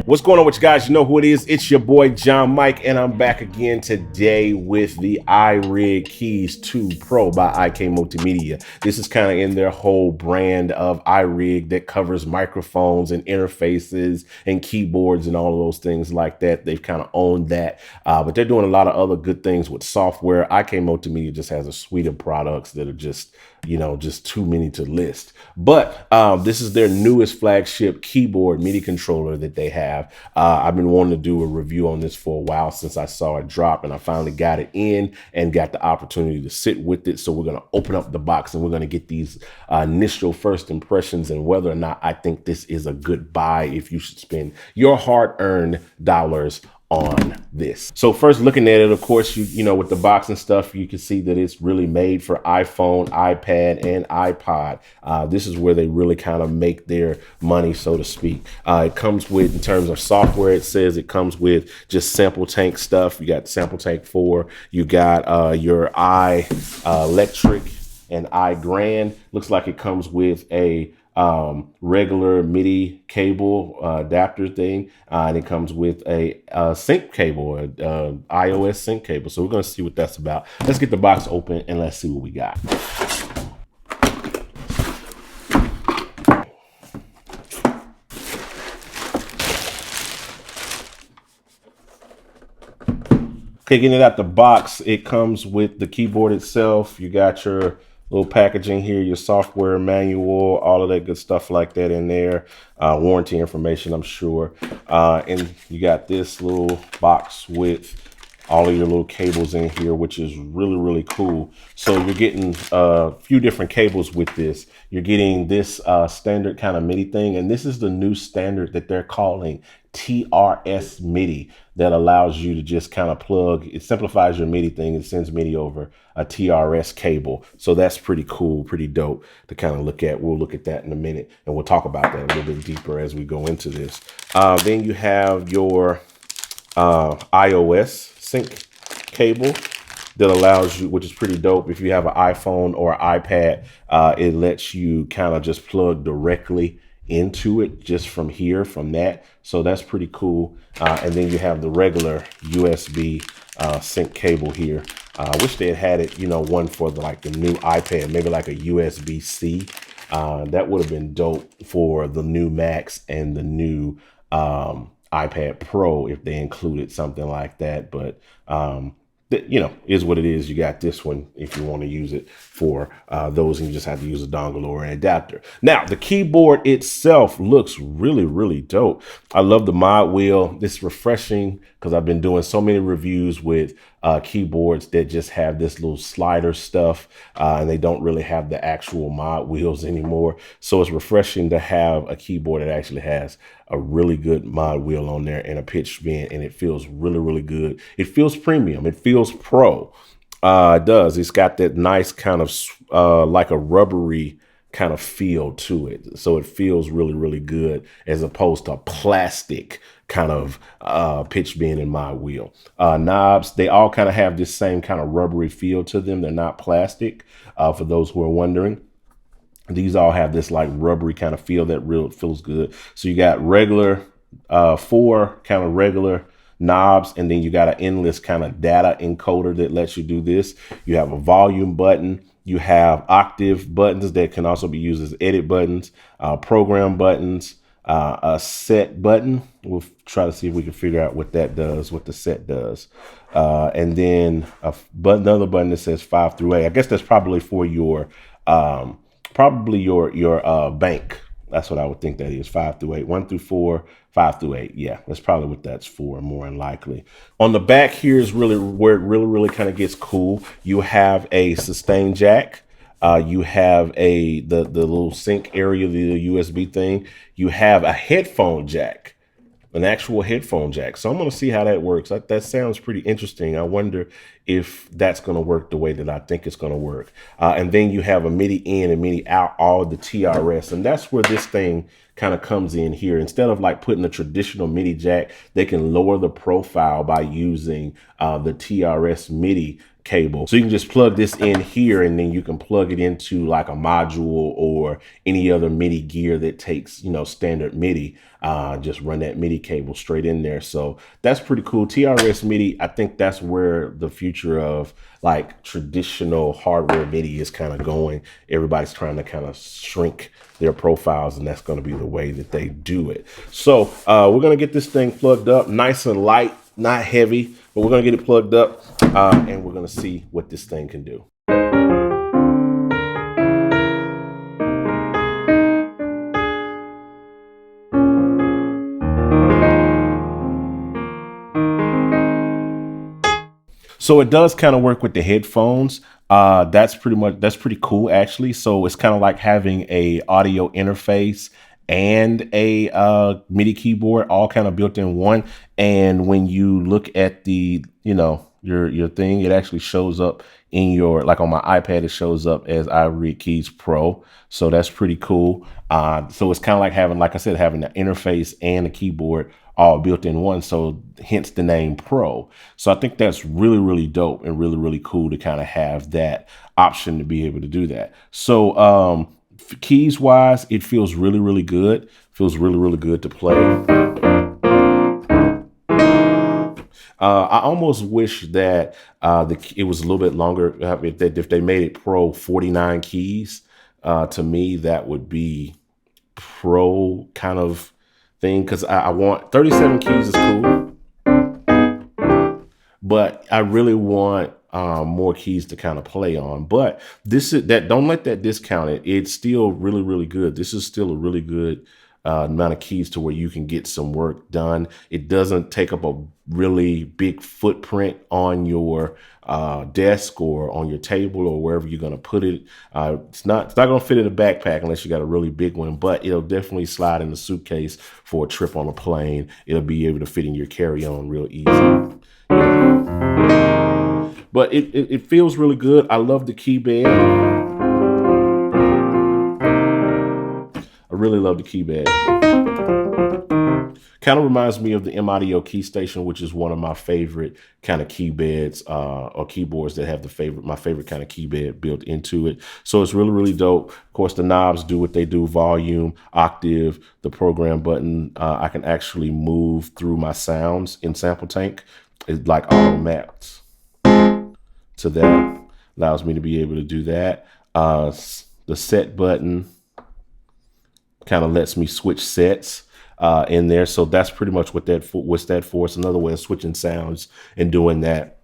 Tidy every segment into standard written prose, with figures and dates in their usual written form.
What's going on with you guys? You know who it is. It's your boy John Mike, and I'm back again today with the iRig Keys 2 Pro by IK Multimedia. This is kind of in their whole brand of iRig that covers microphones and interfaces and keyboards and all of those things like that. They've kind of owned that, but they're doing a lot of other good things with software. IK Multimedia just has a suite of products that are just, you know, just too many to list. But this is their newest flagship keyboard MIDI controller that they have. I've been wanting to do a review on this for a while since I saw it drop, and I finally got it in and got the opportunity to sit with it. So we're going to open up the box and we're going to get these initial first impressions and whether or not I think this is a good buy if you should spend your hard-earned dollars on this. So first looking at it, of course, you know, with the box and stuff, you can see that it's really made for iPhone, iPad, and iPod. This is where they really kind of make their money, so to speak. It comes with, in terms of software, it says it comes with just Sample Tank stuff. You got Sample Tank 4, you got your Electric and iGrand. Looks like it comes with a regular MIDI cable adapter thing, and it comes with a sync cable, iOS sync cable. So we're going to see what that's about. Let's get the box open and let's see what we got. Okay, getting it out the box, it comes with the keyboard itself. You got your little packaging here, your software manual, all of that good stuff like that in there. Warranty information, I'm sure. And you got this little box with all of your little cables in here, which is really, really cool. So you're getting a few different cables with this. You're getting this standard kind of MIDI thing, and this is the new standard that they're calling TRS MIDI that allows you to just kind of plug. It simplifies your MIDI thing. It sends MIDI over a TRS cable. So that's pretty cool, pretty dope to kind of look at. We'll look at that in a minute, and we'll talk about that a little bit deeper as we go into this. Then you have your iOS sync cable that allows you, which is pretty dope. If you have an iPhone or iPad, it lets you kind of just plug directly into it just from here, from that. So that's pretty cool. And then you have the regular USB sync cable here. I wish they had it, you know, one for like the new iPad, maybe like a USB-C. That would have been dope for the new Macs and the new iPad Pro if they included something like that. But you know, is what it is. You got this one if you want to use it for those, and you just have to use a dongle or an adapter. Now, the keyboard itself looks really, really dope. I love the mod wheel. It's refreshing because I've been doing so many reviews with keyboards that just have this little slider stuff, and they don't really have the actual mod wheels anymore. So it's refreshing to have a keyboard that actually has a really good mod wheel on there and a pitch bend, and it feels really, really good. It feels premium. It feels pro. It does. It's got that nice kind of like a rubbery kind of feel to it. So it feels really, really good as opposed to plastic kind of pitch bend in my wheel. Knobs, they all kind of have this same kind of rubbery feel to them. They're not plastic, for those who are wondering. These all have this like rubbery kind of feel that really feels good. So you got regular, 4 kind of regular knobs, and then you got an endless kind of data encoder that lets you do this. You have a volume button. You have octave buttons that can also be used as edit buttons, program buttons, a set button. We'll try to see if we can figure out what that does, what the set does. And then another button that says 5 through 8. I guess that's probably for your bank. That's what I would think that is, 5 through 8, 1 through 4, 5 through 8. Yeah, that's probably what that's for, more than likely. On the back here is really where it really kind of gets cool. You have a sustain jack. You have the little sync area, the USB thing. You have a headphone jack, an actual headphone jack. So I'm going to see how that works. That sounds pretty interesting. I wonder if that's going to work the way that I think it's going to work. And then you have a MIDI in and MIDI out, all the TRS. And that's where this thing kind of comes in here. Instead of like putting a traditional MIDI jack, they can lower the profile by using the TRS MIDI cable. So you can just plug this in here, and then you can plug it into like a module or any other MIDI gear that takes, standard MIDI. Just run that MIDI cable straight in there. So that's pretty cool. TRS MIDI, I think that's where the future of like traditional hardware MIDI is kind of going. Everybody's trying to kind of shrink their profiles, and that's going to be the way that they do it. So we're going to get this thing plugged up nice and light, not heavy, but we're going to get it plugged up and we're going to see what this thing can do. So it does kind of work with the headphones. That's pretty cool actually. So it's kind of like having a audio interface and a MIDI keyboard all kind of built in one. And when you look at the, your thing, it actually shows up in your, like on my iPad, it shows up as iRig Keys Pro. So that's pretty cool. So it's kind of like having, like I said, having an interface and a keyboard all built in one. So hence the name Pro. So I think that's really, really dope and really, really cool to kind of have that option to be able to do that. So keys wise, it feels really, really good. Feels really, really good to play. I almost wish that it was a little bit longer. If they made it Pro 49 keys, to me, that would be Pro kind of thing, because I want 37 keys is cool, but I really want more keys to kind of play on. But don't let that discount it. It's still really, really good. This is still a really good amount of keys to where you can get some work done. It doesn't take up a really big footprint on your desk or on your table or wherever you're going to put it. It's not going to fit in a backpack unless you got a really big one, but it'll definitely slide in the suitcase for a trip on a plane. It'll be able to fit in your carry-on real easy. But it feels really good. I love the key bed. I really love the key bed. Kind of reminds me of the M-Audio Key Station, which is one of my favorite kind of key beds or keyboards that have my favorite kind of key bed built into it. So it's really, really dope. Of course, the knobs do what they do: volume, octave, the program button. I can actually move through my sounds in Sample Tank. It's like auto maps to that. Allows me to be able to do that. The set button kind of lets me switch sets in there. So that's pretty much what's that for. It's another way of switching sounds and doing that.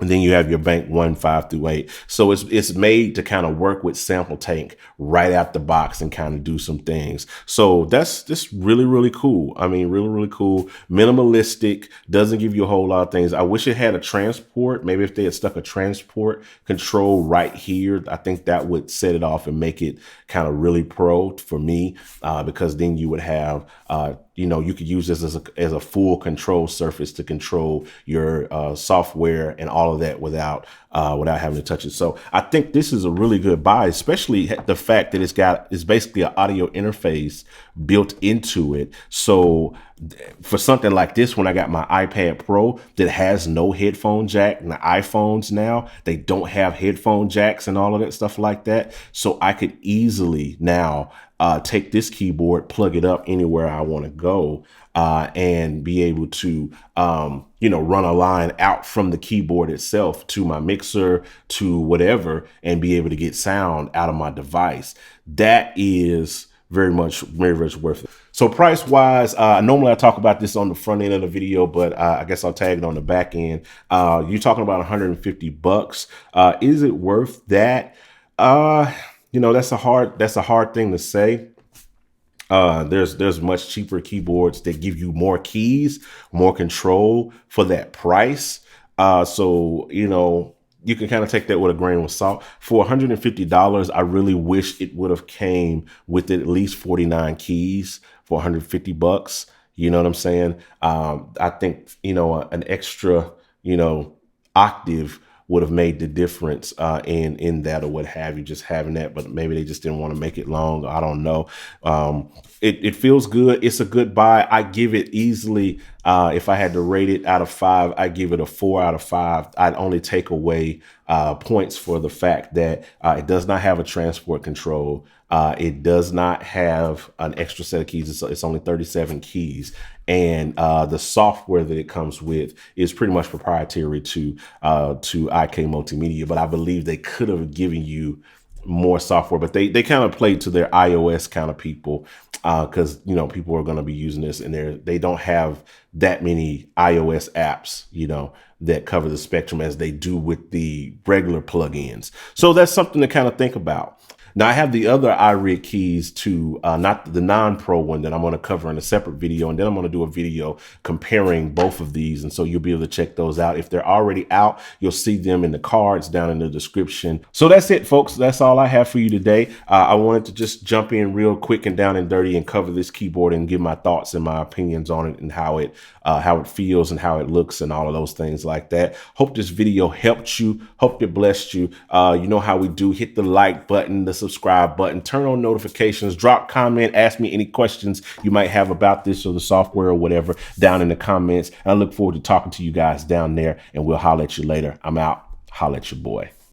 And then you have your bank 1, 5 through 8. So it's made to kind of work with Sample Tank right out the box and kind of do some things. So that's just really, really cool. I mean, really, really cool. Minimalistic, doesn't give you a whole lot of things. I wish it had a transport. Maybe if they had stuck a transport control right here, I think that would set it off and make it kind of really pro for me, because then you would have, you could use this as a full control surface to control your software and all of that without having to touch it. So I think this is a really good buy, especially the fact that it's basically an audio interface built into it. So for something like this, when I got my iPad Pro that has no headphone jack, and the iPhones now, they don't have headphone jacks and all of that stuff like that. So I could easily now take this keyboard, plug it up anywhere I want to go, and be able to, run a line out from the keyboard itself to my mixer, to whatever, and be able to get sound out of my device. That is very much, very much worth it. So price wise, normally I talk about this on the front end of the video, but I guess I'll tag it on the back end. You're talking about $150. Is it worth that? That's a hard thing to say. There's much cheaper keyboards that give you more keys, more control for that price. So you can kind of take that with a grain of salt. For $150, I really wish it would have came with at least 49 keys for $150. You know what I'm saying? I think, an extra, octave would have made the difference in that, or what have you, just having that. But maybe they just didn't want to make it long. I don't know. It feels good. It's a good buy. I give it easily If I had to rate it out of 5, I'd give it a 4 out of 5. I'd only take away points for the fact that it does not have a transport control. It does not have an extra set of keys. It's only 37 keys. And the software that it comes with is pretty much proprietary to IK Multimedia. But I believe they could have given you more software, but they kind of played to their iOS kind of people, because people are going to be using this, and they don't have that many iOS apps that cover the spectrum as they do with the regular plugins. So that's something to kind of think about. Now I have the other iRig keys to not the non-pro one that I'm going to cover in a separate video, and then I'm going to do a video comparing both of these, and so you'll be able to check those out. If they're already out, you'll see them in the cards down in the description. So that's it, folks. That's all I have for you today. I wanted to just jump in real quick and down and dirty and cover this keyboard and give my thoughts and my opinions on it and how it feels and how it looks and all of those things like that. Hope this video helped you. Hope it blessed you. You know how we do. Hit the like button, the subscribe button, turn on notifications, drop comment, ask me any questions you might have about this or the software or whatever down in the comments. And I look forward to talking to you guys down there, and we'll holler at you later. I'm out. Holler at your boy.